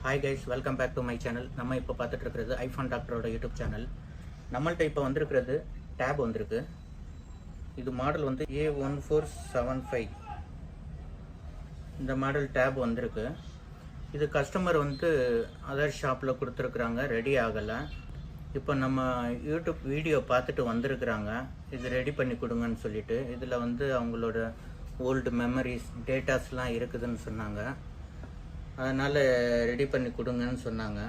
Hi guys, welcome back to my channel. நம்ம இப்போ பார்த்துட்டு இருக்கிறது ஐஃபோன் டாக்டரோட யூடியூப் சேனல். நம்மள்ட்ட இப்போ வந்திருக்கிறது டேப் வந்திருக்கு. இது மாடல் வந்து A1475. இந்த மாடல் டேப் வந்திருக்கு. இது கஸ்டமர் வந்து அதர் ஷாப்பில் கொடுத்துருக்குறாங்க, ரெடி ஆகலை. இப்போ நம்ம யூடியூப் வீடியோ பார்த்துட்டு வந்திருக்கிறாங்க, இது ரெடி பண்ணி கொடுங்கன்னு சொல்லிட்டு. இதில் வந்து அவங்களோட ஓல்டு மெமரிஸ் டேட்டாஸ்லாம் இருக்குதுன்னு சொன்னாங்க. அதனால் ரெடி பண்ணி கொடுங்கன்னு சொன்னாங்க.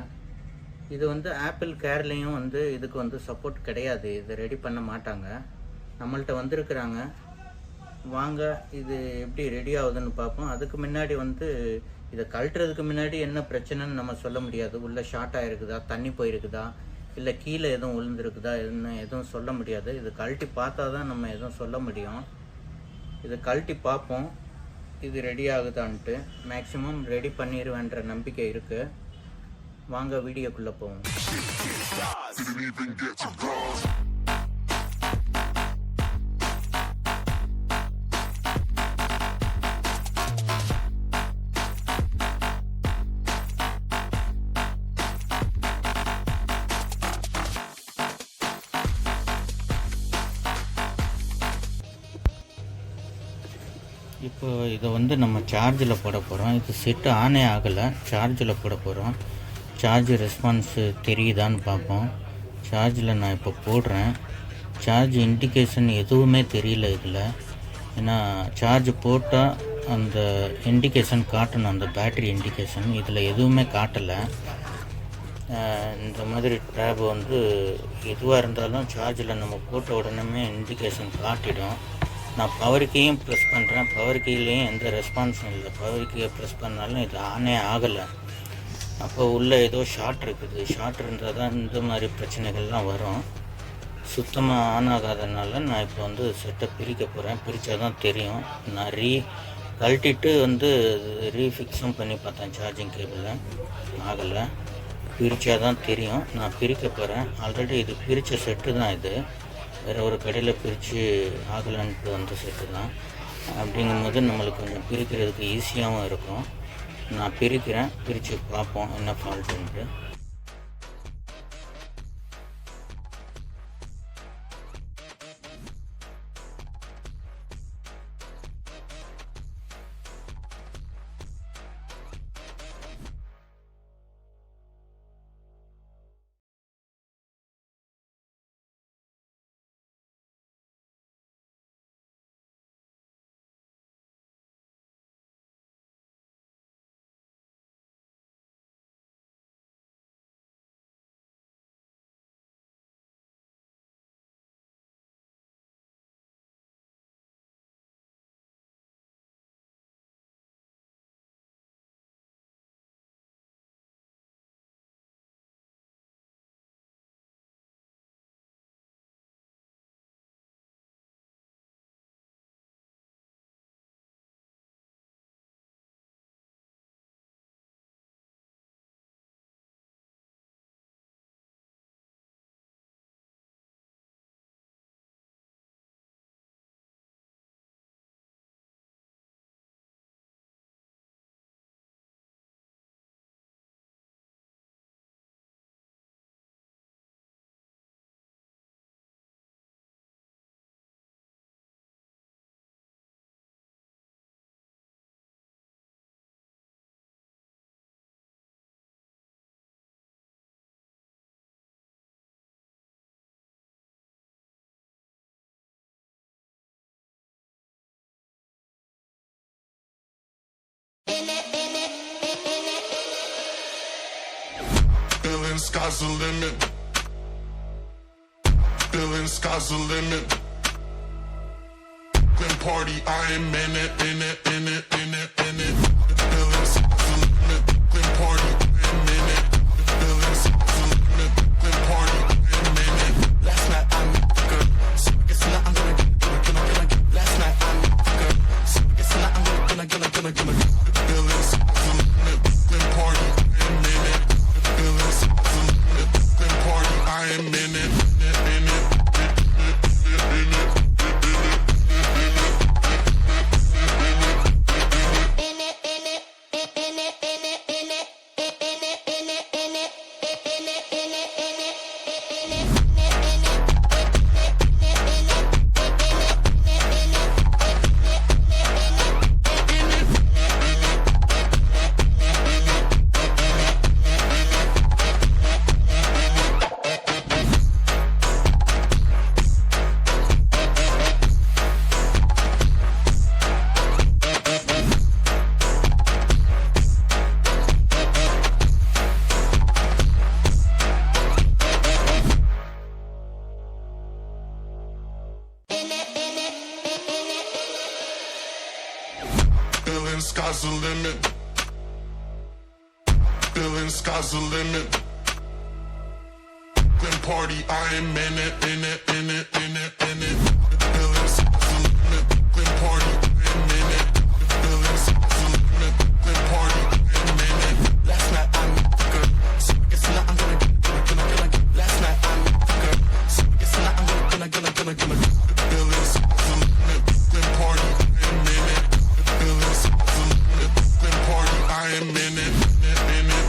இது வந்து ஆப்பிள் கேர்லேயும் வந்து இதுக்கு வந்து சப்போர்ட் கிடையாது, இது ரெடி பண்ண மாட்டாங்க. நம்மள்ட்ட வந்திருக்கிறாங்க, வாங்க இது எப்படி ரெடி ஆகுதுன்னு பார்ப்போம். அதுக்கு முன்னாடி வந்து இதை கழட்டுறதுக்கு முன்னாடி என்ன பிரச்சனைன்னு நம்ம சொல்ல முடியாது. உள்ளே ஷார்ட் ஆகிருக்குதா, தண்ணி போயிருக்குதா, இல்லை கீழே எதுவும் விழுந்துருக்குதா, எதுவும் சொல்ல முடியாது. இது கழட்டி பார்த்தா தான் நம்ம எதுவும் சொல்ல முடியும். இதை கழட்டி பார்ப்போம், இது ரெடி ஆகுதான்ட்டு. மேக்ஸிமம் ரெடி பண்ணிடுவேன்ற நம்பிக்கை இருக்குது. வாங்க வீடியோக்குள்ளே போவோம். இப்போ இதை வந்து நம்ம சார்ஜில் போட போகிறோம். இது செட்டு ஆனே ஆகலை, சார்ஜில் போட போகிறோம். சார்ஜ் ரெஸ்பான்ஸு தெரியுதான்னு பார்ப்போம். சார்ஜில் நான் இப்போ போடுறேன். சார்ஜ் இண்டிகேஷன் எதுவுமே தெரியல இதில். ஏன்னா சார்ஜ் போட்டால் அந்த இண்டிகேஷன் காட்டணும், அந்த பேட்ரி இண்டிகேஷன். இதில் எதுவுமே காட்டலை. இந்த மாதிரி டேப் வந்து எதுவாக இருந்தாலும் சார்ஜில் நம்ம போட்ட உடனே இண்டிகேஷன் காட்டிடும். நான் பவர் கீயும் ப்ரெஸ் பண்ணுறேன், பவர் கீலேயும் எந்த ரெஸ்பான்ஸும் இல்லை. பவர் கீயை ப்ரெஸ் பண்ணாலும் இது ஆனே ஆகலை. அப்போ உள்ளே ஏதோ ஷார்ட் இருக்குது. ஷார்ட் இருந்தால் தான் இந்த மாதிரி பிரச்சனைகள்லாம் வரும். சுத்தமாக ஆன் ஆகாதனால நான் இப்போ வந்து செட்டை பிரிக்க போகிறேன். பிரித்தா தான் தெரியும். நான் கழட்டிட்டு வந்து ரீஃபிக்ஸும் பண்ணி பார்த்தேன், சார்ஜிங் கேபிளில் ஆகலை. பிரித்தா தான் தெரியும். நான் பிரிக்க போகிறேன். ஆல்ரெடி இது பிரித்த செட்டு தான். இது வேறு ஒரு கடையில் பிரித்து ஆகலான்ட்டு வந்த செட்டு தான். அப்படிங்கும்போது நம்மளுக்கு கொஞ்சம் பிரிக்கிறதுக்கு ஈஸியாகவும் இருக்கும். நான் பிரிக்கிறேன், பிரித்து பார்ப்போம் என்ன ஃபால்ட்டுன்ட்டு. Sky's the limit. Feeling sky's the limit. Glen party, I am in it, in it, in it, in it, in it. Feeling sky's the limit. Glen party, I am in it. Feeling sky's the limit. Glen party, I am in it. Last night I'm good. So it's not I'm gonna. Last night I'm good. So it's not I'm gonna. Feeling sky's the limit. Glen party, I am in it. Feeling sky's the limit. Glen party, I am in it, in it, in it, in it. limit. Feeling sky's the limit. Grim party, I am in it, in it, in it, in it, in it. Feeling sky's the limit. Grim party, I am in it. Feeling sky's the limit. Grim party, I am in it. Last night I met the girl, so I guess tonight I'm gonna. Last night I met the girl, so I guess tonight I'm gonna. Feeling sky's the limit. Grim party, I am in it. Feeling sky's the limit. Grim party, I am in it. In it.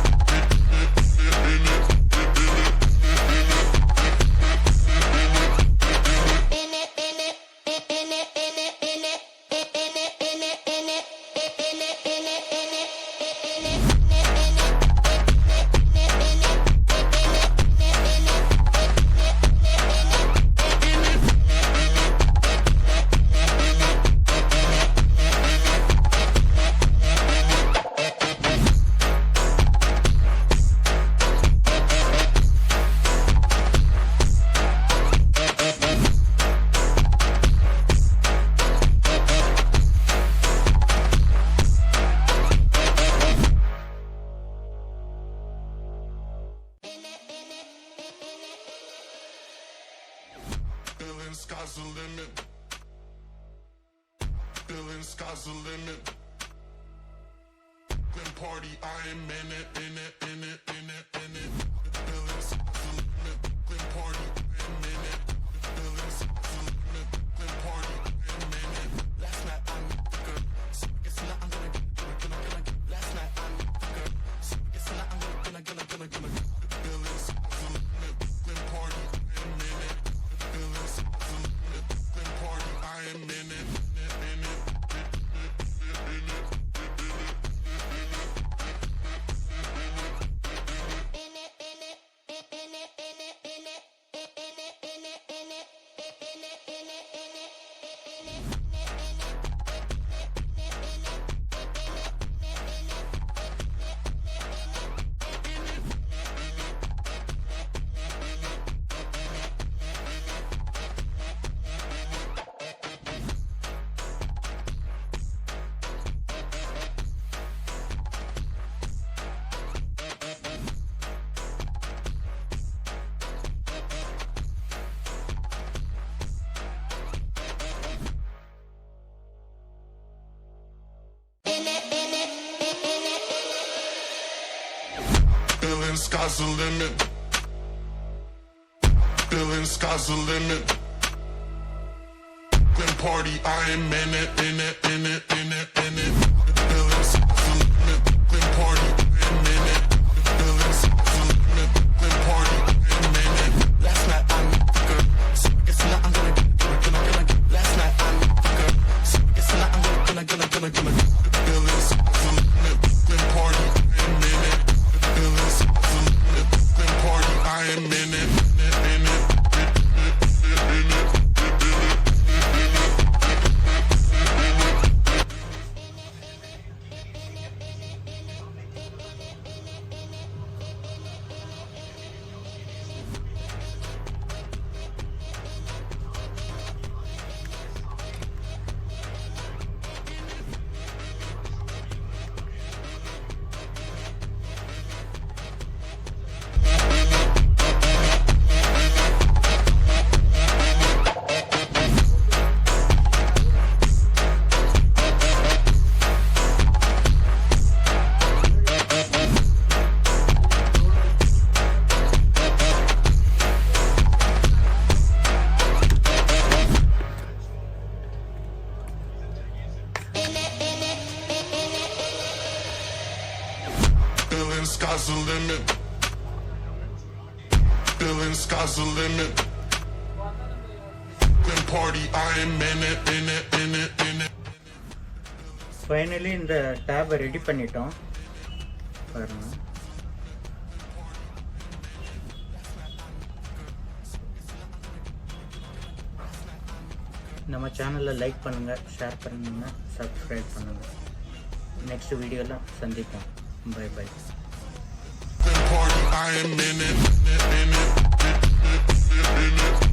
Feeling sky's the limit. Feeling sky's the limit. Grim party, I am in it, in it, in it, in it, in it. Feeling sky's the limit. Grim party, I am in it. Feeling sky's the limit. Grim party, I am in it. Last night I met the girl, so I guess tonight I'm gonna. Last night I met the girl, so I guess tonight I'm gonna. Feeling sky's the limit. Grim party, I am in it. Feeling sky's the limit. Grim party, I am in it. In it. Feeling sky's the limit. Feeling sky's the limit. Grim party, I am in it, in it, in it, in it, in it. Feeling sky's the limit. Grim party, I am in it. Feeling sky's the limit. Grim party, I am in it. Last night I met the girl, so I guess tonight I'm gonna. Last night I met the girl, so I guess tonight I'm gonna. Feeling sky's the limit. Grim party, I am in it. Feeling sky's the limit. Grim party, I am in it. In it. Feeling sky's the limit. Feeling sky's the limit. Grim party, I am in it, in it, in it, in it. Finally இந்த டேபை ready பண்ணிட்டோம் பாருங்க. நம்ம சேனலில் like பண்ணுங்கள், share பண்ணுங்கள், subscribe பண்ணுங்கள். Next வீடியோவில் சந்திப்போம். Bye bye. I am in it, in it, in it, in it.